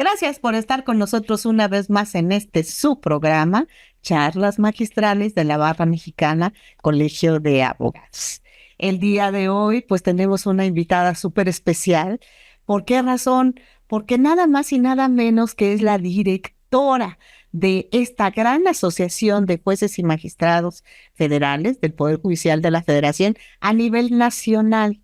Gracias por estar con nosotros una vez más en este su programa, Charlas Magistrales de la Barra Mexicana, Colegio de Abogados. El día de hoy, pues tenemos una invitada súper especial. ¿Por qué razón? Porque nada más y nada menos que es la directora de esta gran asociación de jueces y magistrados federales del Poder Judicial de la Federación a nivel nacional.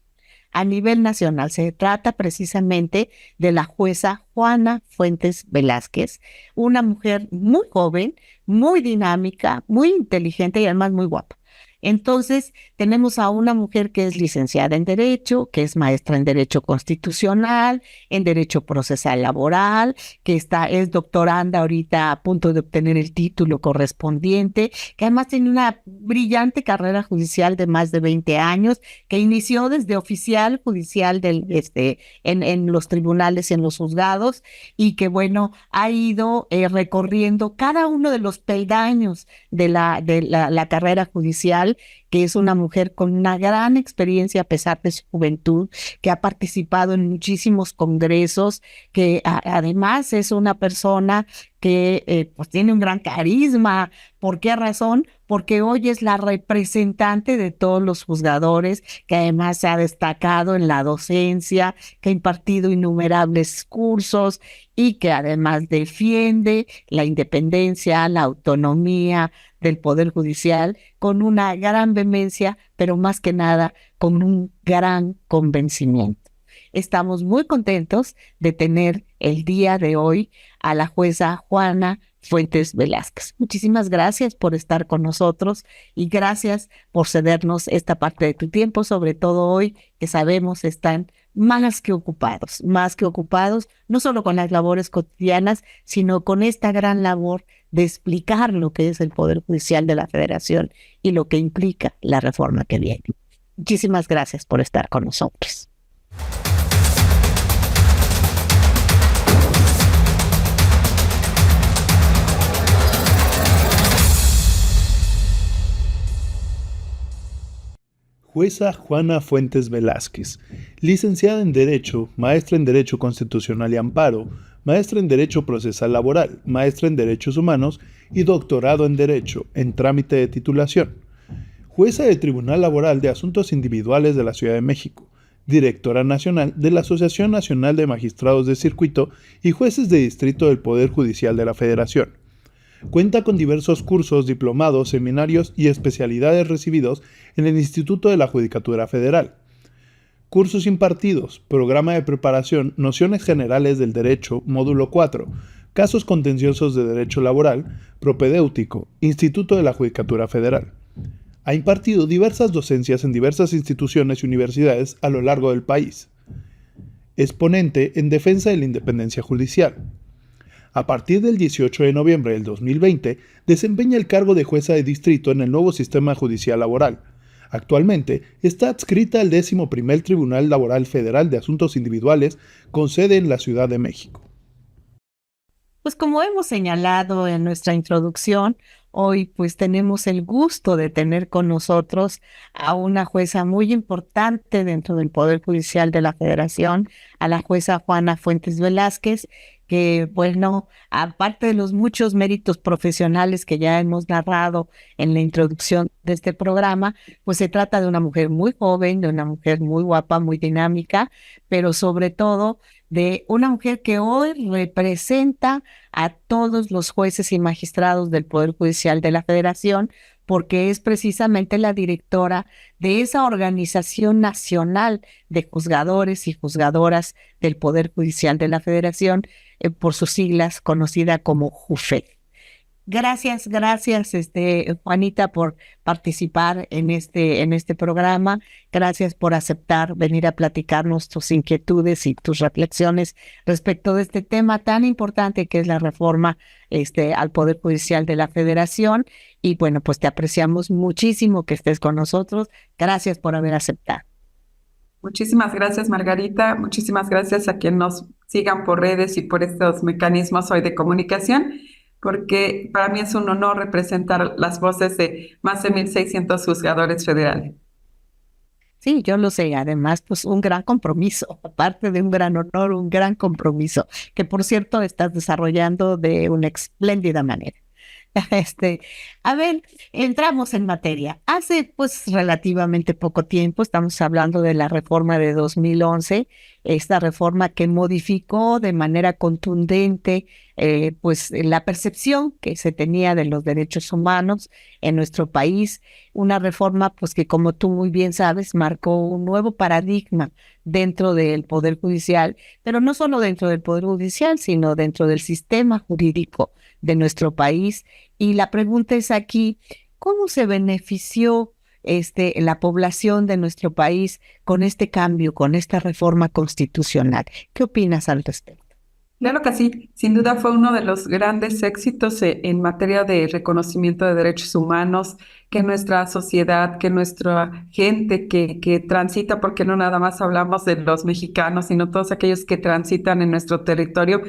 A nivel nacional se trata precisamente de la jueza Juana Fuentes Velázquez, una mujer muy joven, muy dinámica, muy inteligente y además muy guapa. Entonces, tenemos a una mujer que es licenciada en Derecho, que es maestra en Derecho Constitucional, en Derecho Procesal Laboral, que es doctoranda ahorita a punto de obtener el título correspondiente, que además tiene una brillante carrera judicial de más de 20 años, que inició desde oficial judicial en los tribunales y en los juzgados, y que, bueno, ha ido recorriendo cada uno de los peldaños de la carrera judicial, que es una mujer con una gran experiencia a pesar de su juventud, que ha participado en muchísimos congresos, que además es una persona que pues tiene un gran carisma. ¿Por qué razón? Porque hoy es la representante de todos los juzgadores, que además se ha destacado en la docencia, que ha impartido innumerables cursos y que además defiende la independencia, la autonomía del Poder Judicial con una gran vehemencia, pero más que nada con un gran convencimiento. Estamos muy contentos de tener el día de hoy a la jueza Juana Fuentes Velázquez. Muchísimas gracias por estar con nosotros y gracias por cedernos esta parte de tu tiempo, sobre todo hoy que sabemos están más que ocupados, no solo con las labores cotidianas, sino con esta gran labor de explicar lo que es el Poder Judicial de la Federación y lo que implica la reforma que viene. Muchísimas gracias por estar con nosotros. Jueza Juana Fuentes Velázquez, licenciada en Derecho, maestra en Derecho Constitucional y Amparo, maestra en Derecho Procesal Laboral, maestra en Derechos Humanos y doctorado en Derecho, en trámite de titulación. Jueza del Tribunal Laboral de Asuntos Individuales de la Ciudad de México, directora nacional de la Asociación Nacional de Magistrados de Circuito y Jueces de Distrito del Poder Judicial de la Federación. Cuenta con diversos cursos, diplomados, seminarios y especialidades recibidos en el Instituto de la Judicatura Federal. Cursos impartidos, programa de preparación, nociones generales del derecho, módulo 4, casos contenciosos de derecho laboral, propedéutico, Instituto de la Judicatura Federal. Ha impartido diversas docencias en diversas instituciones y universidades a lo largo del país. Es ponente en defensa de la independencia judicial. A partir del 18 de noviembre del 2020, desempeña el cargo de jueza de distrito en el nuevo sistema judicial laboral. Actualmente está adscrita al 11º Tribunal Laboral Federal de Asuntos Individuales, con sede en la Ciudad de México. Pues como hemos señalado en nuestra introducción, hoy pues tenemos el gusto de tener con nosotros a una jueza muy importante dentro del Poder Judicial de la Federación, a la jueza Juana Fuentes Velázquez, que bueno, aparte de los muchos méritos profesionales que ya hemos narrado en la introducción de este programa, pues se trata de una mujer muy joven, de una mujer muy guapa, muy dinámica, pero sobre todo de una mujer que hoy representa a todos los jueces y magistrados del Poder Judicial de la Federación, porque es precisamente la directora de esa organización nacional de juzgadores y juzgadoras del Poder Judicial de la Federación, por sus siglas, conocida como JUFED. Gracias, Juanita, por participar en este programa. Gracias por aceptar venir a platicarnos tus inquietudes y tus reflexiones respecto de este tema tan importante que es la reforma al Poder Judicial de la Federación. Y bueno, pues te apreciamos muchísimo que estés con nosotros. Gracias por haber aceptado. Muchísimas gracias, Margarita. Muchísimas gracias a quien nos sigan por redes y por estos mecanismos hoy de comunicación, porque para mí es un honor representar las voces de más de 1,600 juzgadores federales. Sí, yo lo sé. Además, pues un gran compromiso, aparte de un gran honor, un gran compromiso, que por cierto estás desarrollando de una espléndida manera. Este, a ver, entramos en materia. Hace pues relativamente poco tiempo, estamos hablando de la reforma de 2011, esta reforma que modificó de manera contundente pues la percepción que se tenía de los derechos humanos en nuestro país, una reforma pues que como tú muy bien sabes marcó un nuevo paradigma dentro del Poder Judicial, pero no solo dentro del Poder Judicial, sino dentro del sistema jurídico de nuestro país. Y la pregunta es aquí, ¿cómo se benefició la población de nuestro país con este cambio, con esta reforma constitucional? ¿Qué opinas al respecto? Claro que sí, sin duda fue uno de los grandes éxitos en materia de reconocimiento de derechos humanos, que nuestra sociedad, que nuestra gente que transita, porque no nada más hablamos de los mexicanos, sino todos aquellos que transitan en nuestro territorio,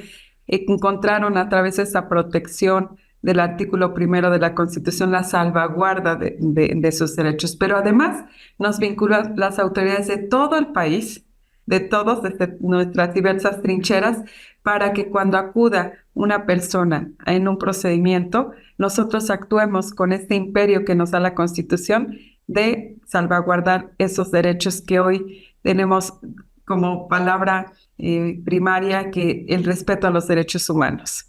encontraron a través de esa protección del artículo primero de la Constitución la salvaguarda de sus derechos. Pero además nos vincula las autoridades de todo el país, de todos, desde nuestras diversas trincheras, para que cuando acuda una persona en un procedimiento, nosotros actuemos con este imperio que nos da la Constitución de salvaguardar esos derechos que hoy tenemos como palabra primaria, que el respeto a los derechos humanos.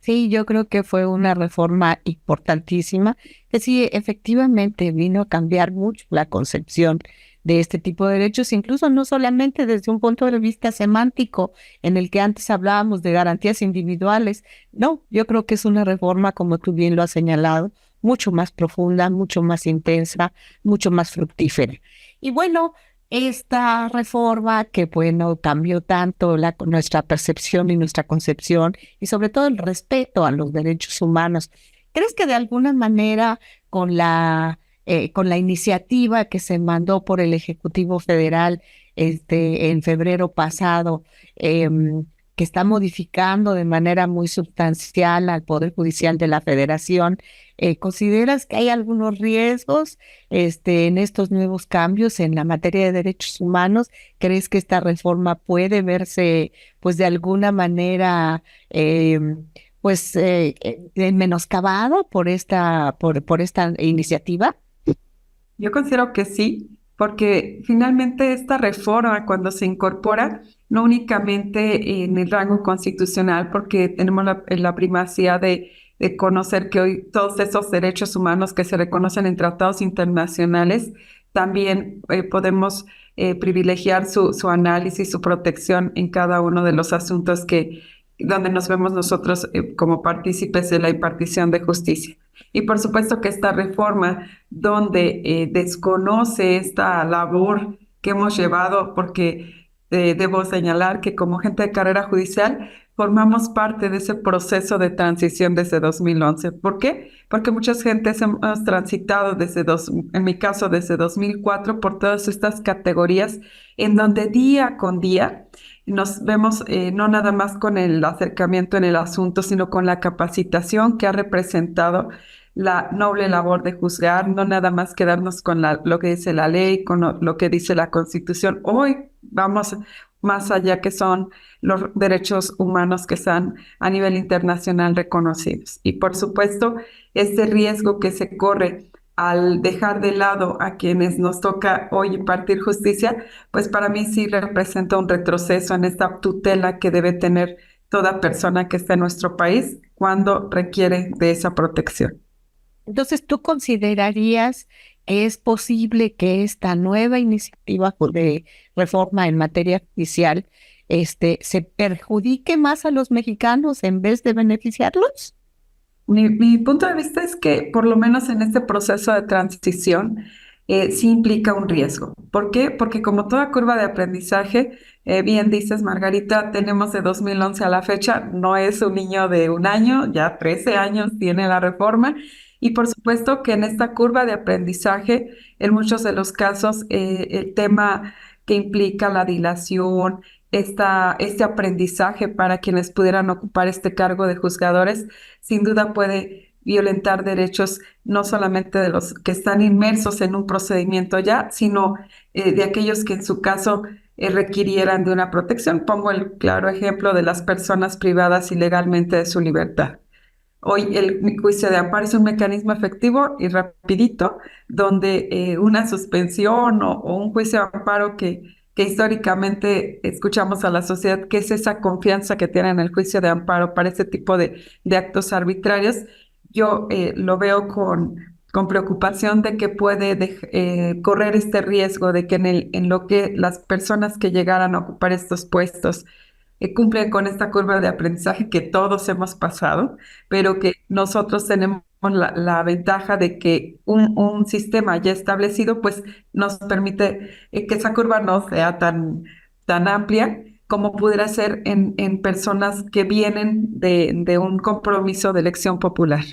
Sí, yo creo que fue una reforma importantísima, que sí, efectivamente vino a cambiar mucho la concepción de este tipo de derechos, incluso no solamente desde un punto de vista semántico, en el que antes hablábamos de garantías individuales. No, yo creo que es una reforma, como tú bien lo has señalado, mucho más profunda, mucho más intensa, mucho más fructífera. Y bueno, esta reforma que, bueno, cambió tanto nuestra percepción y nuestra concepción y sobre todo el respeto a los derechos humanos. ¿Crees que de alguna manera con la iniciativa que se mandó por el Ejecutivo Federal en febrero pasado, que está modificando de manera muy sustancial al Poder Judicial de la Federación, consideras que hay algunos riesgos en estos nuevos cambios en la materia de derechos humanos? ¿Crees que esta reforma puede verse, pues, de alguna manera, menoscabada por esta iniciativa? Yo considero que sí, porque finalmente esta reforma, cuando se incorpora, no únicamente en el rango constitucional, porque tenemos la primacía de conocer que hoy todos esos derechos humanos que se reconocen en tratados internacionales, también podemos privilegiar su análisis, su protección en cada uno de los asuntos donde nos vemos nosotros como partícipes de la impartición de justicia. Y por supuesto que esta reforma, donde desconoce esta labor que hemos llevado, porque debo señalar que como gente de carrera judicial formamos parte de ese proceso de transición desde 2011. ¿Por qué? Porque muchas gentes hemos transitado en mi caso desde 2004, por todas estas categorías en donde día con día nos vemos no nada más con el acercamiento en el asunto, sino con la capacitación que ha representado la noble labor de juzgar, no nada más quedarnos con lo que dice la ley, con lo que dice la Constitución. Hoy vamos más allá, que son los derechos humanos que están a nivel internacional reconocidos. Y por supuesto, este riesgo que se corre al dejar de lado a quienes nos toca hoy impartir justicia, pues para mí sí representa un retroceso en esta tutela que debe tener toda persona que está en nuestro país cuando requiere de esa protección. Entonces, ¿tú considerarías que es posible que esta nueva iniciativa de reforma en materia judicial se perjudique más a los mexicanos en vez de beneficiarlos? Mi punto de vista es que por lo menos en este proceso de transición sí implica un riesgo. ¿Por qué? Porque como toda curva de aprendizaje, bien dices, Margarita, tenemos de 2011 a la fecha, no es un niño de un año, ya 13 años tiene la reforma. Y por supuesto que en esta curva de aprendizaje, en muchos de los casos, el tema que implica la dilación, este aprendizaje para quienes pudieran ocupar este cargo de juzgadores, sin duda puede violentar derechos no solamente de los que están inmersos en un procedimiento ya, sino de aquellos que en su caso requirieran de una protección. Pongo el claro ejemplo de las personas privadas ilegalmente de su libertad. Hoy el juicio de amparo es un mecanismo efectivo y rapidito, donde una suspensión o un juicio de amparo que históricamente escuchamos a la sociedad, que es esa confianza que tienen en el juicio de amparo para ese tipo de actos arbitrarios, yo lo veo con preocupación de que puede correr este riesgo de que en lo que las personas que llegaran a ocupar estos puestos cumplen con esta curva de aprendizaje que todos hemos pasado, pero que nosotros tenemos la ventaja de que un sistema ya establecido pues nos permite que esa curva no sea tan amplia como pudiera ser en personas que vienen de un compromiso de elección popular.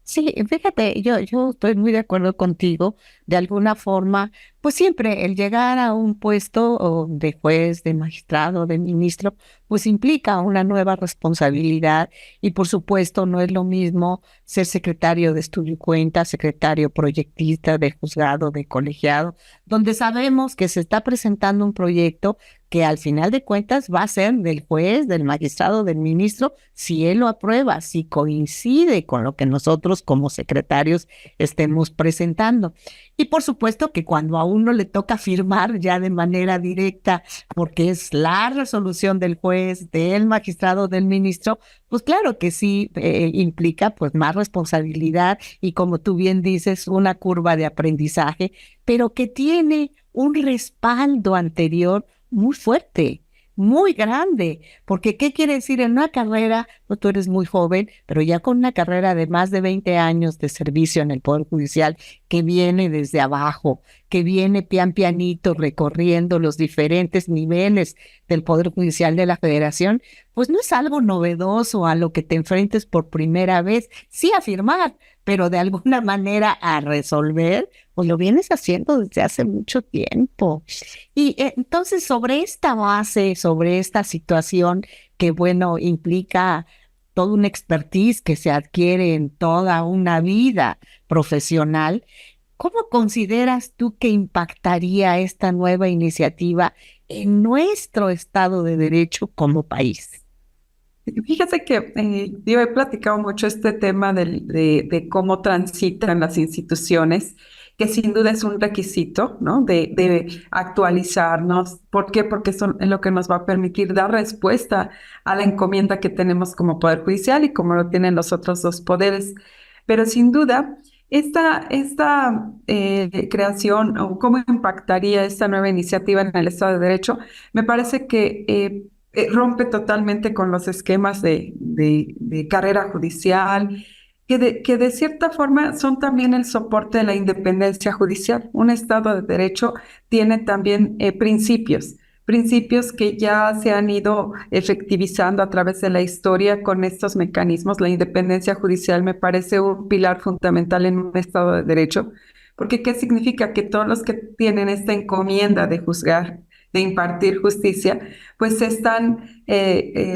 Sí, fíjate, yo estoy muy de acuerdo contigo. De alguna forma, pues siempre el llegar a un puesto o de juez, de magistrado, de ministro, pues implica una nueva responsabilidad y por supuesto no es lo mismo ser secretario de estudio y cuenta, secretario proyectista de juzgado, de colegiado, donde sabemos que se está presentando un proyecto que al final de cuentas va a ser del juez, del magistrado, del ministro, si él lo aprueba, si coincide con lo que nosotros como secretarios estemos presentando. Y por supuesto que cuando a uno le toca firmar ya de manera directa, porque es la resolución del juez, del magistrado, del ministro, pues claro que sí implica pues más responsabilidad y como tú bien dices, una curva de aprendizaje, pero que tiene un respaldo anterior muy fuerte, muy grande, porque ¿qué quiere decir en una carrera? Pues tú eres muy joven, pero ya con una carrera de más de 20 años de servicio en el Poder Judicial, que viene desde abajo, que viene pian pianito recorriendo los diferentes niveles del Poder Judicial de la Federación, pues no es algo novedoso a lo que te enfrentes por primera vez, sí a firmar, pero de alguna manera a resolver, pues lo vienes haciendo desde hace mucho tiempo. Y entonces sobre esta base, sobre esta situación que bueno, implica toda una expertise que se adquiere en toda una vida profesional, ¿cómo consideras tú que impactaría esta nueva iniciativa en nuestro Estado de Derecho como país? Fíjate que yo he platicado mucho este tema de cómo transitan las instituciones, que sin duda es un requisito, ¿no? De actualizarnos. ¿Por qué? Porque son es lo que nos va a permitir dar respuesta a la encomienda que tenemos como Poder Judicial y como lo tienen los otros dos poderes. Pero sin duda, esta creación o cómo impactaría esta nueva iniciativa en el Estado de Derecho, me parece que rompe totalmente con los esquemas de carrera judicial, que de cierta forma son también el soporte de la independencia judicial. Un Estado de Derecho tiene también principios que ya se han ido efectivizando a través de la historia con estos mecanismos. La independencia judicial me parece un pilar fundamental en un Estado de Derecho, porque ¿qué significa? Que todos los que tienen esta encomienda de juzgar, de impartir justicia, pues están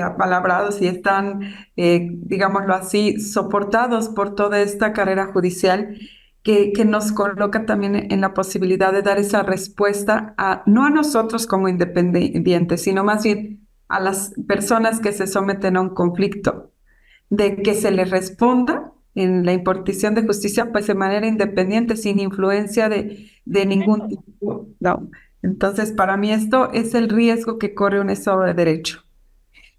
apalabrados y están, digámoslo así, soportados por toda esta carrera judicial que nos coloca también en la posibilidad de dar esa respuesta no a nosotros como independientes, sino más bien a las personas que se someten a un conflicto, de que se les responda en la impartición de justicia, pues de manera independiente, sin influencia de ningún tipo, ¿no? Entonces, para mí esto es el riesgo que corre un Estado de Derecho.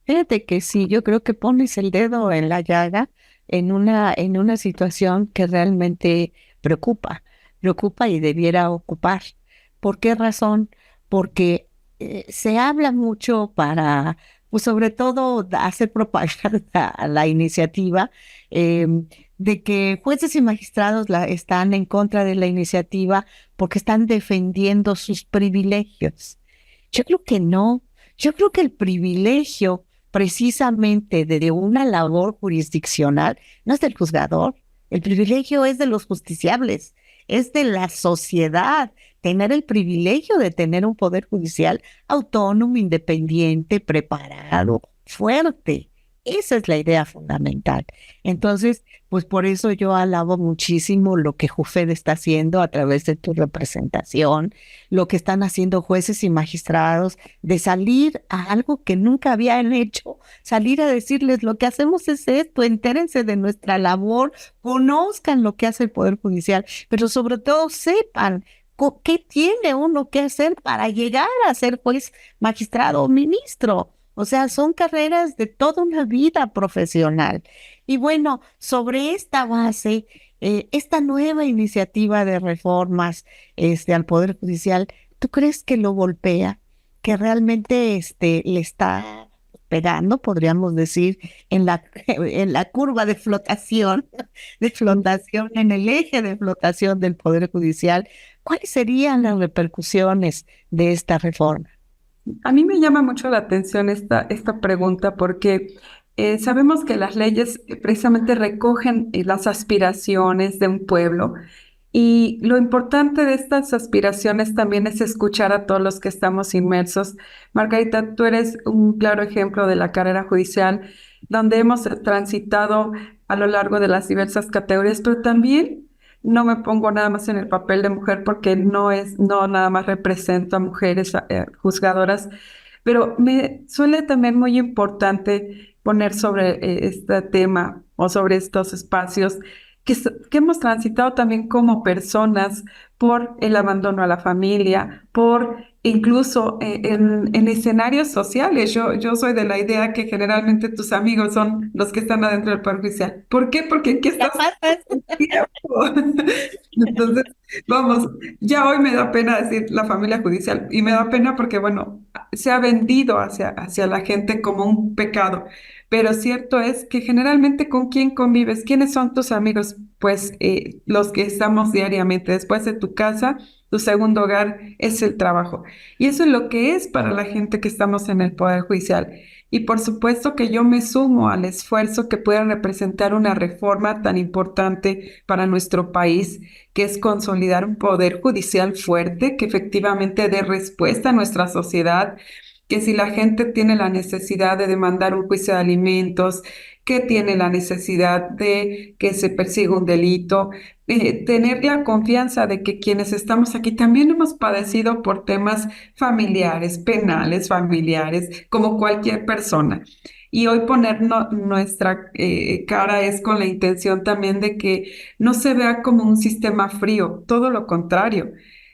Fíjate que sí, yo creo que pones el dedo en la llaga en una situación que realmente preocupa y debiera ocupar. ¿Por qué razón? Porque se habla mucho para, pues sobre todo, hacer propaganda a la iniciativa, eh, de que jueces y magistrados están en contra de la iniciativa porque están defendiendo sus privilegios. Yo creo que no. Yo creo que el privilegio precisamente de una labor jurisdiccional no es del juzgador, el privilegio es de los justiciables, es de la sociedad, tener el privilegio de tener un poder judicial autónomo, independiente, preparado, fuerte. Esa es la idea fundamental. Entonces, pues por eso yo alabo muchísimo lo que JUFED está haciendo a través de tu representación, lo que están haciendo jueces y magistrados, de salir a algo que nunca habían hecho, salir a decirles lo que hacemos es esto, entérense de nuestra labor, conozcan lo que hace el Poder Judicial, pero sobre todo sepan qué tiene uno que hacer para llegar a ser juez, magistrado o ministro. O sea, son carreras de toda una vida profesional. Y bueno, sobre esta base, esta nueva iniciativa de reformas al Poder Judicial, ¿tú crees que lo golpea? Que realmente le está pegando, podríamos decir, en la curva de flotación, en el eje de flotación del Poder Judicial. ¿Cuáles serían las repercusiones de esta reforma? A mí me llama mucho la atención esta pregunta porque sabemos que las leyes precisamente recogen las aspiraciones de un pueblo y lo importante de estas aspiraciones también es escuchar a todos los que estamos inmersos. Margarita, tú eres un claro ejemplo de la carrera judicial donde hemos transitado a lo largo de las diversas categorías, pero también no me pongo nada más en el papel de mujer porque no nada más represento a mujeres juzgadoras, pero me suele también muy importante poner sobre este tema o sobre estos espacios que hemos transitado también como personas por el abandono a la familia, por incluso en escenarios sociales. Yo soy de la idea que generalmente tus amigos son los que están adentro del Poder Judicial. ¿Por qué? Porque aquí estás tiempo. Entonces, vamos, ya hoy me da pena decir la familia judicial y me da pena porque, bueno, se ha vendido hacia la gente como un pecado. Pero cierto es que generalmente con quién convives, quiénes son tus amigos, pues los que estamos diariamente después de tu casa, tu segundo hogar es el trabajo. Y eso es lo que es para la gente que estamos en el Poder Judicial. Y por supuesto que yo me sumo al esfuerzo que pueda representar una reforma tan importante para nuestro país, que es consolidar un poder judicial fuerte que efectivamente dé respuesta a nuestra sociedad, que si la gente tiene la necesidad de demandar un juicio de alimentos, que tiene la necesidad de que se persiga un delito, tener la confianza de que quienes estamos aquí también hemos padecido por temas familiares, penales, familiares, como cualquier persona. Y hoy poner nuestra cara es con la intención también de que no se vea como un sistema frío, todo lo contrario.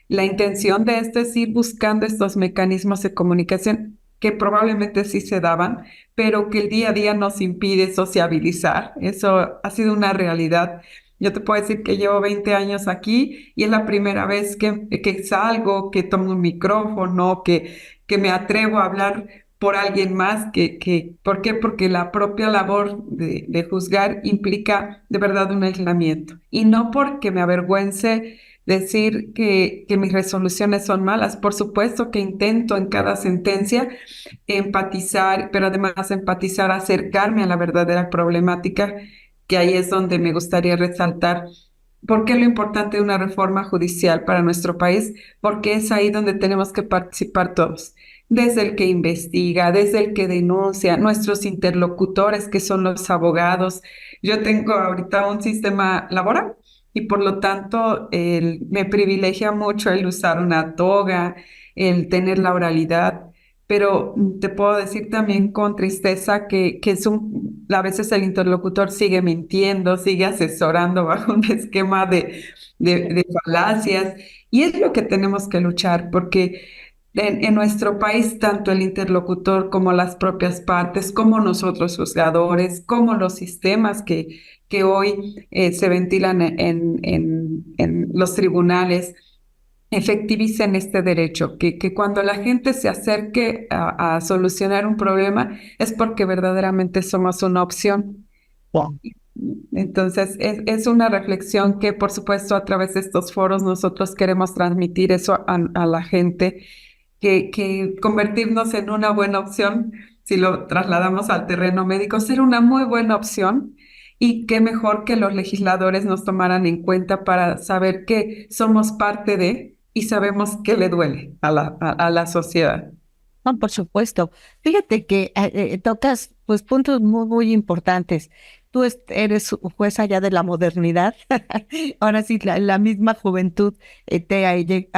La intención de esto es ir buscando estos mecanismos de comunicación que probablemente sí se daban, pero que el día a día nos impide sociabilizar. Eso ha sido una realidad. Yo te puedo decir que llevo 20 años aquí y es la primera vez que salgo, que tomo un micrófono, que me atrevo a hablar por alguien más. ¿Por qué? Porque la propia labor de juzgar implica de verdad un aislamiento. Y no porque me avergüence decir que mis resoluciones son malas. Por supuesto que intento en cada sentencia empatizar, pero además empatizar, acercarme a la verdadera problemática, que ahí es donde me gustaría resaltar. ¿Por qué lo importante de una reforma judicial para nuestro país? Porque es ahí donde tenemos que participar todos, desde el que investiga, desde el que denuncia, nuestros interlocutores que son los abogados. Yo tengo ahorita un sistema laboral y por lo tanto me privilegia mucho el usar una toga, el tener la oralidad, pero te puedo decir también con tristeza que a veces el interlocutor sigue mintiendo, sigue asesorando bajo un esquema de falacias y es lo que tenemos que luchar porque en nuestro país, tanto el interlocutor como las propias partes, como nosotros juzgadores, como los sistemas que hoy se ventilan en los tribunales, efectivicen este derecho, que cuando la gente se acerque a solucionar un problema es porque verdaderamente somos una opción. Wow. Entonces, es una reflexión que, por supuesto, a través de estos foros nosotros queremos transmitir eso a la gente que convertirnos en una buena opción, si lo trasladamos al terreno médico, ser una muy buena opción y qué mejor que los legisladores nos tomaran en cuenta para saber que somos parte de y sabemos que le duele a la sociedad. No, por supuesto. Fíjate que tocas pues puntos muy, muy importantes. Tú eres jueza ya de la modernidad. Ahora sí, la misma juventud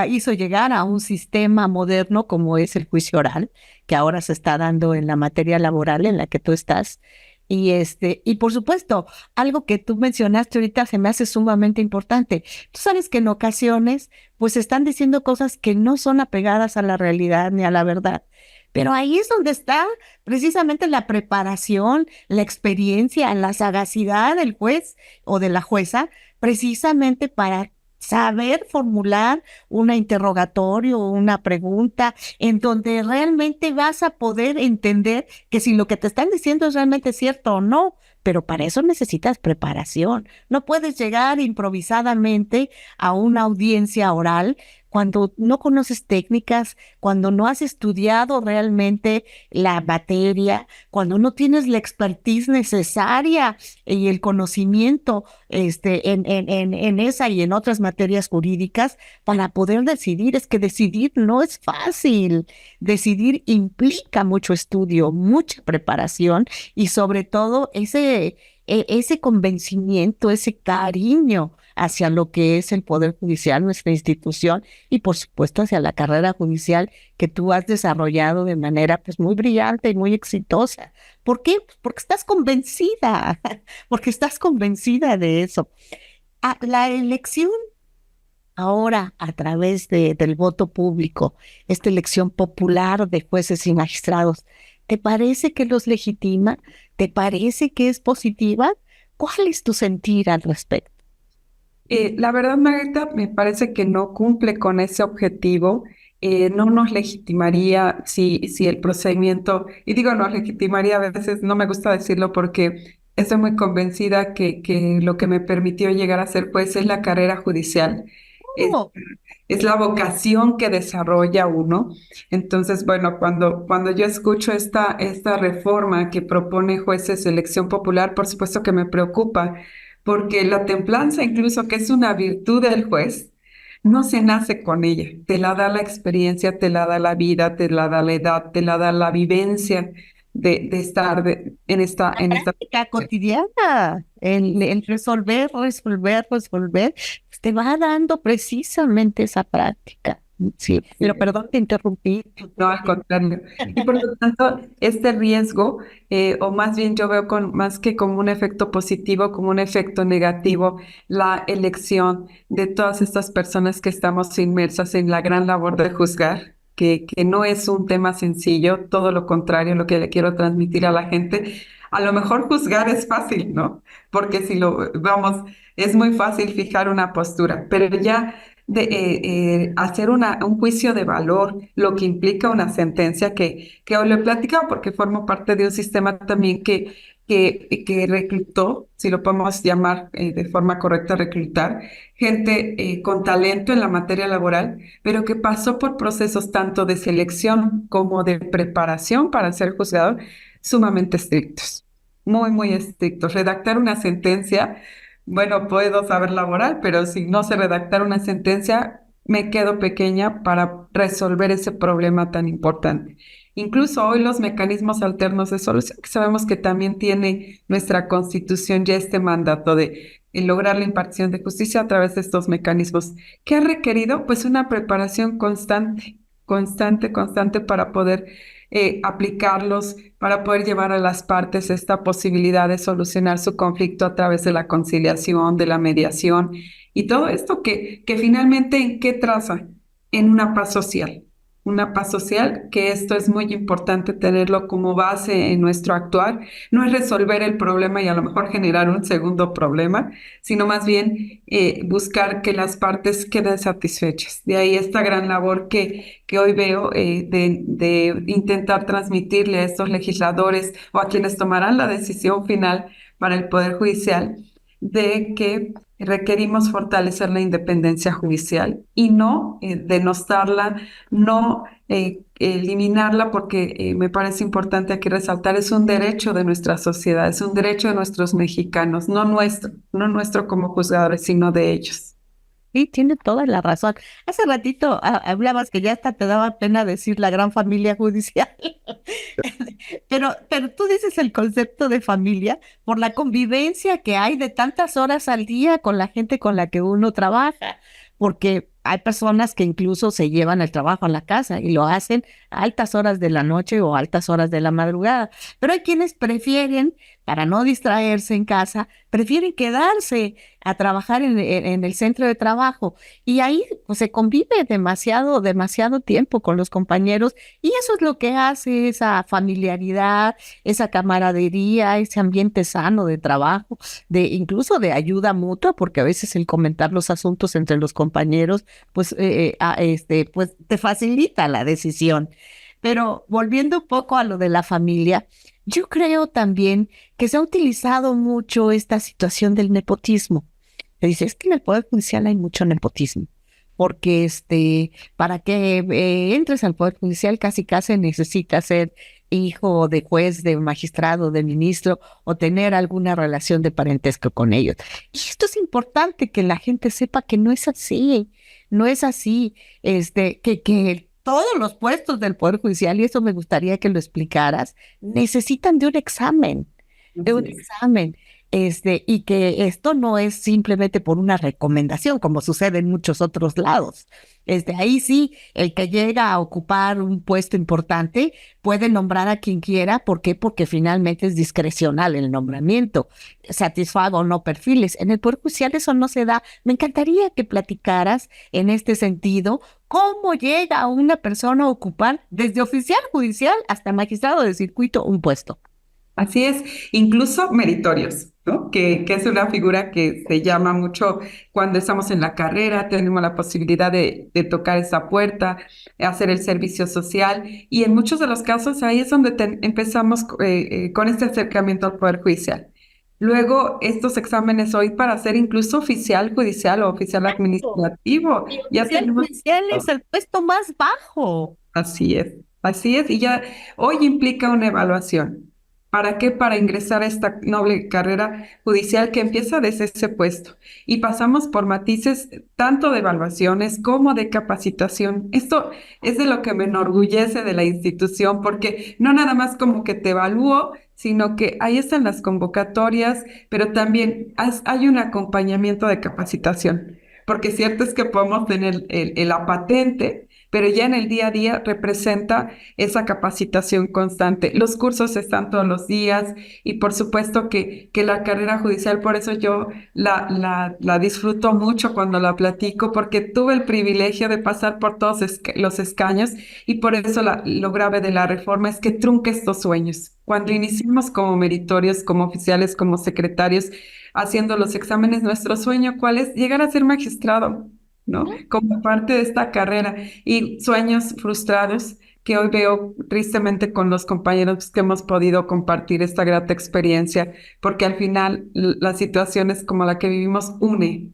hizo llegar a un sistema moderno como es el juicio oral, que ahora se está dando en la materia laboral en la que tú estás. Y por supuesto, algo que tú mencionaste ahorita se me hace sumamente importante. Tú sabes que en ocasiones, pues están diciendo cosas que no son apegadas a la realidad ni a la verdad. Pero ahí es donde está precisamente la preparación, la experiencia, la sagacidad del juez o de la jueza, precisamente para saber formular una interrogatorio o una pregunta en donde realmente vas a poder entender que si lo que te están diciendo es realmente cierto o no, pero para eso necesitas preparación. No puedes llegar improvisadamente a una audiencia oral cuando no conoces técnicas, cuando no has estudiado realmente la materia, cuando no tienes la expertise necesaria y el conocimiento en esa y en otras materias jurídicas para poder decidir. Es que decidir no es fácil. Decidir implica mucho estudio, mucha preparación y sobre todo ese convencimiento, ese cariño hacia lo que es el Poder Judicial, nuestra institución, y por supuesto hacia la carrera judicial que tú has desarrollado de manera pues muy brillante y muy exitosa. ¿Por qué? Porque estás convencida, porque estás convencida de eso. La elección ahora a través del voto público, esta elección popular de jueces y magistrados, ¿te parece que los legitima? ¿Te parece que es positiva? ¿Cuál es tu sentir al respecto? La verdad, Margarita, me parece que no cumple con ese objetivo. No nos legitimaría si el procedimiento, y digo nos legitimaría, a veces no me gusta decirlo porque estoy muy convencida que lo que me permitió llegar a ser juez es la carrera judicial. Es, Oh, es la vocación que desarrolla uno. Entonces, bueno, cuando yo escucho esta reforma que propone jueces de elección popular, por supuesto que me preocupa, porque la templanza, incluso que es una virtud del juez, no se nace con ella. Te la da la experiencia, te la da la vida, te la da la edad, te la da la vivencia de estar la en esta. práctica cotidiana, el resolver, pues te va dando precisamente esa práctica. Sí, pero perdón, te interrumpí. No, al contrario. Y por lo tanto, este riesgo, o más bien yo veo más que como un efecto positivo, como un efecto negativo, la elección de todas estas personas que estamos inmersas en la gran labor de juzgar, que no es un tema sencillo, todo lo contrario, lo que le quiero transmitir a la gente. A lo mejor juzgar es fácil, ¿no? Porque si lo vamos, es muy fácil fijar una postura, pero ya hacer un juicio de valor, lo que implica una sentencia que hoy lo he platicado porque formo parte de un sistema también que reclutó, si lo podemos llamar de forma correcta, reclutar gente con talento en la materia laboral, pero que pasó por procesos tanto de selección como de preparación para ser juzgador sumamente estrictos, muy, muy estrictos. Redactar una sentencia, bueno, puedo saber laboral, pero si no sé redactar una sentencia, me quedo pequeña para resolver ese problema tan importante. Incluso hoy los mecanismos alternos de solución, que sabemos que también tiene nuestra Constitución ya este mandato de lograr la impartición de justicia a través de estos mecanismos, que ha requerido pues una preparación constante, constante, constante para poder aplicarlos, para poder llevar a las partes esta posibilidad de solucionar su conflicto a través de la conciliación, de la mediación y todo esto que finalmente ¿en qué traza? En una paz social, que esto es muy importante tenerlo como base en nuestro actuar. No es resolver el problema y a lo mejor generar un segundo problema, sino más bien buscar que las partes queden satisfechas. De ahí esta gran labor que hoy veo de intentar transmitirle a estos legisladores o a quienes tomarán la decisión final para el Poder Judicial, de que requerimos fortalecer la independencia judicial y no denostarla, no eliminarla, porque me parece importante aquí resaltar, es un derecho de nuestra sociedad, es un derecho de nuestros mexicanos, no nuestro como juzgadores, sino de ellos. Sí, tiene toda la razón. Hace ratito hablabas que ya hasta te daba pena decir la gran familia judicial, pero tú dices el concepto de familia por la convivencia que hay de tantas horas al día con la gente con la que uno trabaja, porque hay personas que incluso se llevan el trabajo a la casa y lo hacen a altas horas de la noche o altas horas de la madrugada, pero hay quienes prefieren, para no distraerse en casa, prefieren quedarse a trabajar en el centro de trabajo y ahí pues, se convive demasiado tiempo con los compañeros y eso es lo que hace esa familiaridad, esa camaradería, ese ambiente sano de trabajo, incluso de ayuda mutua, porque a veces el comentar los asuntos entre los compañeros pues, pues te facilita la decisión. Pero volviendo un poco a lo de la familia, yo creo también que se ha utilizado mucho esta situación del nepotismo. Se dice, es que en el Poder Judicial hay mucho nepotismo, porque para que entres al Poder Judicial casi necesitas ser hijo de juez, de magistrado, de ministro o tener alguna relación de parentesco con ellos. Y esto es importante que la gente sepa que no es así, no es así, que todos los puestos del Poder Judicial, y eso me gustaría que lo explicaras, necesitan de un examen, y que esto no es simplemente por una recomendación, como sucede en muchos otros lados. Ahí sí, el que llega a ocupar un puesto importante puede nombrar a quien quiera. ¿Por qué? Porque finalmente es discrecional el nombramiento, satisfaga o no perfiles. En el Poder Judicial eso no se da. Me encantaría que platicaras en este sentido cómo llega una persona a ocupar desde oficial judicial hasta magistrado de circuito un puesto. Así es, incluso meritorios, ¿no? Que es una figura que se llama mucho cuando estamos en la carrera, tenemos la posibilidad de tocar esa puerta, hacer el servicio social, y en muchos de los casos ahí es donde empezamos con este acercamiento al Poder Judicial. Luego, estos exámenes hoy para ser incluso oficial judicial o oficial administrativo, Y ya oficial tenemos... judicial es el puesto más bajo. Así es, y ya hoy implica una evaluación. ¿Para qué? Para ingresar a esta noble carrera judicial que empieza desde ese puesto. Y pasamos por matices tanto de evaluaciones como de capacitación. Esto es de lo que me enorgullece de la institución, porque no nada más como que te evalúo, sino que ahí están las convocatorias, pero también hay un acompañamiento de capacitación. Porque cierto es que podemos tener la patente, pero ya en el día a día representa esa capacitación constante. Los cursos están todos los días y por supuesto que la carrera judicial, por eso yo la disfruto mucho cuando la platico, porque tuve el privilegio de pasar por todos los escaños y por eso lo grave de la reforma es que trunca estos sueños. Cuando iniciamos como meritorios, como oficiales, como secretarios, haciendo los exámenes, nuestro sueño, ¿cuál es? Llegar a ser magistrado, ¿no? Como parte de esta carrera y sueños frustrados que hoy veo tristemente con los compañeros que hemos podido compartir esta grata experiencia, porque al final las situaciones como la que vivimos une.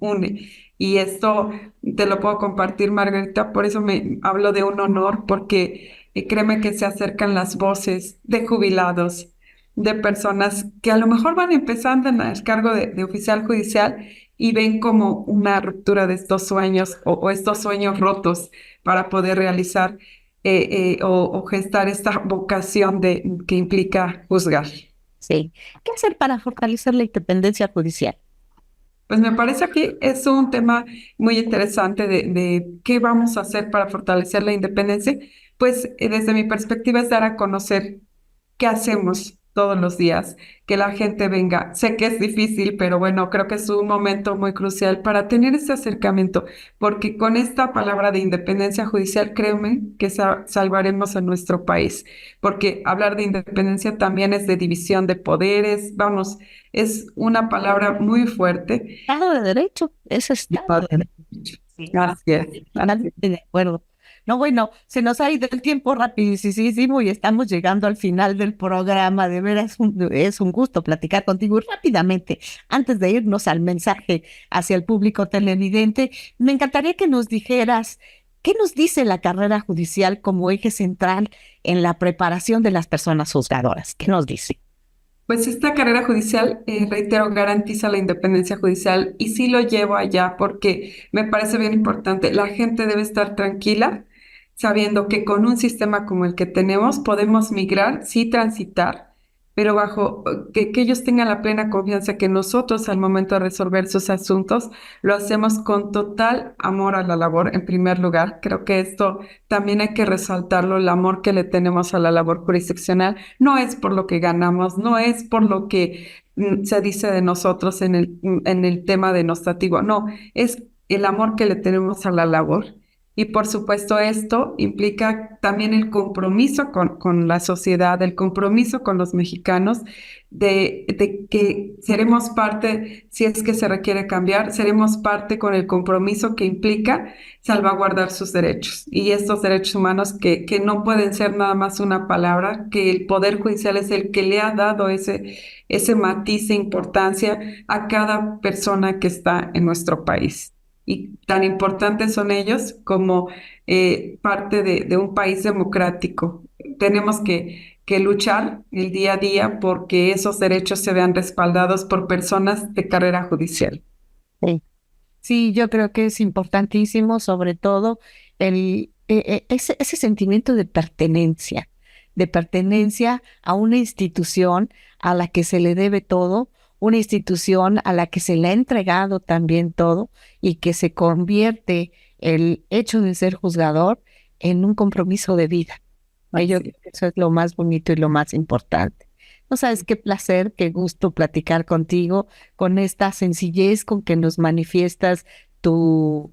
Y esto te lo puedo compartir, Margarita, por eso me hablo de un honor, porque créeme que se acercan las voces de jubilados, de personas que a lo mejor van empezando en el cargo de oficial judicial y ven como una ruptura de estos sueños o estos sueños rotos para poder realizar o gestar esta vocación que implica juzgar. Sí. ¿Qué hacer para fortalecer la independencia judicial? Pues me parece que es un tema muy interesante de qué vamos a hacer para fortalecer la independencia. Pues desde mi perspectiva es dar a conocer qué hacemos todos los días, que la gente venga. Sé que es difícil, pero bueno, creo que es un momento muy crucial para tener ese acercamiento, porque con esta palabra de independencia judicial, créeme que salvaremos a nuestro país, porque hablar de independencia también es de división de poderes, vamos, es una palabra muy fuerte. Estado de Derecho, es Estado de Derecho. Sí. Así es. Totalmente de acuerdo. No, bueno, se nos ha ido el tiempo rapidísimo y estamos llegando al final del programa. De veras, es un gusto platicar contigo. Y rápidamente, antes de irnos al mensaje hacia el público televidente, me encantaría que nos dijeras qué nos dice la carrera judicial como eje central en la preparación de las personas juzgadoras. ¿Qué nos dice? Pues esta carrera judicial, reitero, garantiza la independencia judicial y sí lo llevo allá porque me parece bien importante. La gente debe estar tranquila sabiendo que con un sistema como el que tenemos podemos migrar, sí transitar, pero bajo que ellos tengan la plena confianza que nosotros al momento de resolver sus asuntos lo hacemos con total amor a la labor en primer lugar. Creo que esto también hay que resaltarlo, el amor que le tenemos a la labor jurisdiccional. No es por lo que ganamos, no es por lo que se dice de nosotros en el tema denostativo, no, es el amor que le tenemos a la labor. Y por supuesto esto implica también el compromiso con la sociedad, el compromiso con los mexicanos, de que seremos parte, si es que se requiere cambiar, seremos parte con el compromiso que implica salvaguardar sus derechos. Y estos derechos humanos que no pueden ser nada más una palabra, que el Poder Judicial es el que le ha dado ese matiz de importancia a cada persona que está en nuestro país. Y tan importantes son ellos como parte de un país democrático. Tenemos que luchar el día a día porque esos derechos se vean respaldados por personas de carrera judicial. Sí. Sí, yo creo que es importantísimo, sobre todo, ese sentimiento de pertenencia a una institución a la que se le debe todo, una institución a la que se le ha entregado también todo y que se convierte el hecho de ser juzgador en un compromiso de vida. Yo creo que eso es lo más bonito y lo más importante. No sabes qué placer, qué gusto platicar contigo, con esta sencillez con que nos manifiestas tu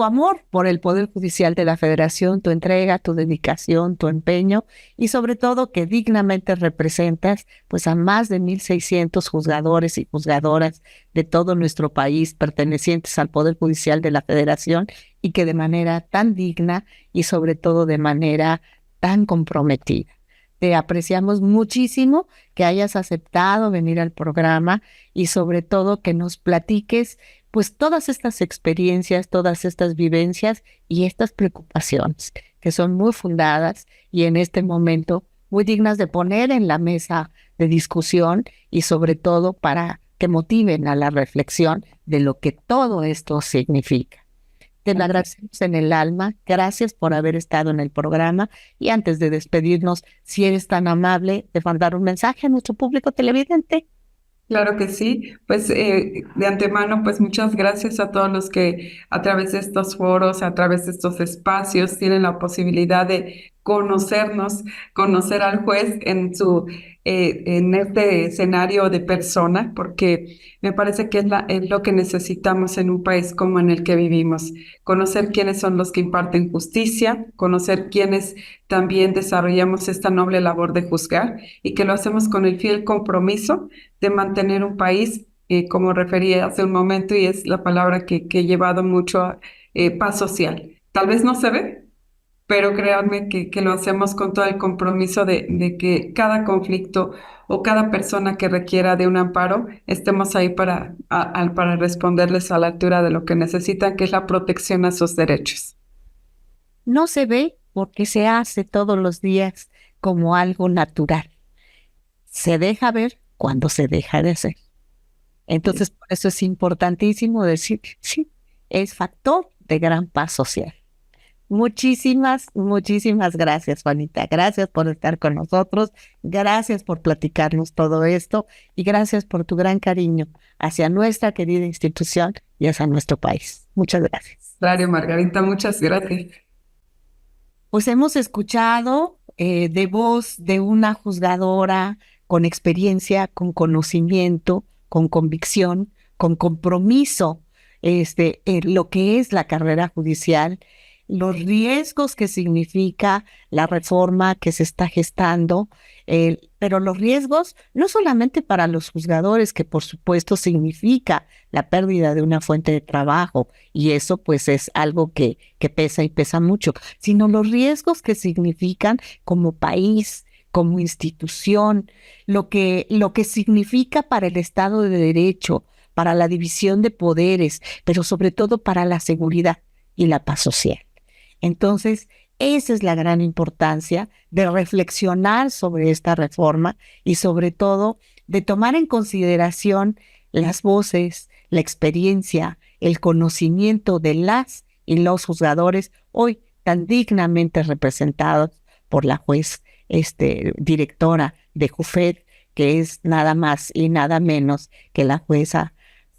amor por el Poder Judicial de la Federación, tu entrega, tu dedicación, tu empeño y sobre todo que dignamente representas pues a más de 1,600 juzgadores y juzgadoras de todo nuestro país pertenecientes al Poder Judicial de la Federación y que de manera tan digna y sobre todo de manera tan comprometida. Te apreciamos muchísimo que hayas aceptado venir al programa y sobre todo que nos platiques pues todas estas experiencias, todas estas vivencias y estas preocupaciones que son muy fundadas y en este momento muy dignas de poner en la mesa de discusión y sobre todo para que motiven a la reflexión de lo que todo esto significa. Te lo agradecemos en el alma. Gracias por haber estado en el programa. Y antes de despedirnos, si eres tan amable de mandar un mensaje a nuestro público televidente. Claro que sí, pues de antemano, pues muchas gracias a todos los que a través de estos foros, a través de estos espacios, tienen la posibilidad de conocernos, conocer al juez en este escenario de persona, porque me parece que es lo que necesitamos en un país como en el que vivimos, conocer quiénes son los que imparten justicia, conocer quiénes también desarrollamos esta noble labor de juzgar y que lo hacemos con el fiel compromiso de mantener un país, como refería hace un momento, y es la palabra que he llevado mucho, paz social. Tal vez no se ve, pero créanme que lo hacemos con todo el compromiso de que cada conflicto o cada persona que requiera de un amparo, estemos ahí para responderles a la altura de lo que necesitan, que es la protección a sus derechos. No se ve porque se hace todos los días como algo natural. Se deja ver cuando se deja de hacer. Entonces, por eso es importantísimo decir, sí, es factor de gran paz social. Muchísimas gracias, Juanita. Gracias por estar con nosotros. Gracias por platicarnos todo esto y gracias por tu gran cariño hacia nuestra querida institución y hacia nuestro país. Muchas gracias. Claro, Margarita, muchas gracias. Pues hemos escuchado de voz de una juzgadora con experiencia, con conocimiento, con convicción, con compromiso, lo que es la carrera judicial, los riesgos que significa la reforma que se está gestando, pero los riesgos no solamente para los juzgadores, que por supuesto significa la pérdida de una fuente de trabajo, y eso pues es algo que pesa y pesa mucho, sino los riesgos que significan como país, como institución, lo que significa para el Estado de Derecho, para la división de poderes, pero sobre todo para la seguridad y la paz social. Entonces, esa es la gran importancia de reflexionar sobre esta reforma y sobre todo de tomar en consideración las voces, la experiencia, el conocimiento de las y los juzgadores hoy tan dignamente representados por la juez directora de JUFED, que es nada más y nada menos que la jueza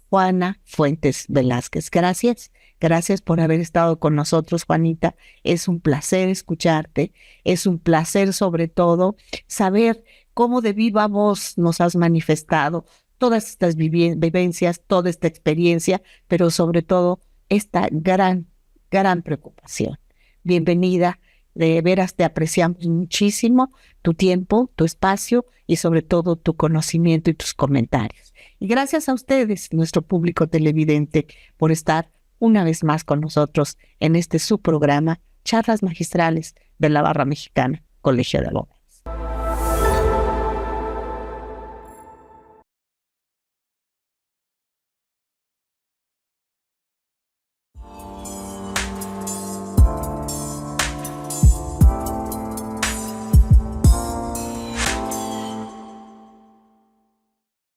Juana Fuentes Velázquez. Gracias, gracias por haber estado con nosotros, Juanita. Es un placer escucharte, es un placer sobre todo saber cómo de viva voz nos has manifestado todas estas vivencias, toda esta experiencia, pero sobre todo esta gran preocupación. Bienvenida, de veras te apreciamos muchísimo tu tiempo, tu espacio y sobre todo tu conocimiento y tus comentarios. Y gracias a ustedes, nuestro público televidente, por estar una vez más con nosotros en este su programa, Charlas Magistrales de la Barra Mexicana, Colegio de Abogados.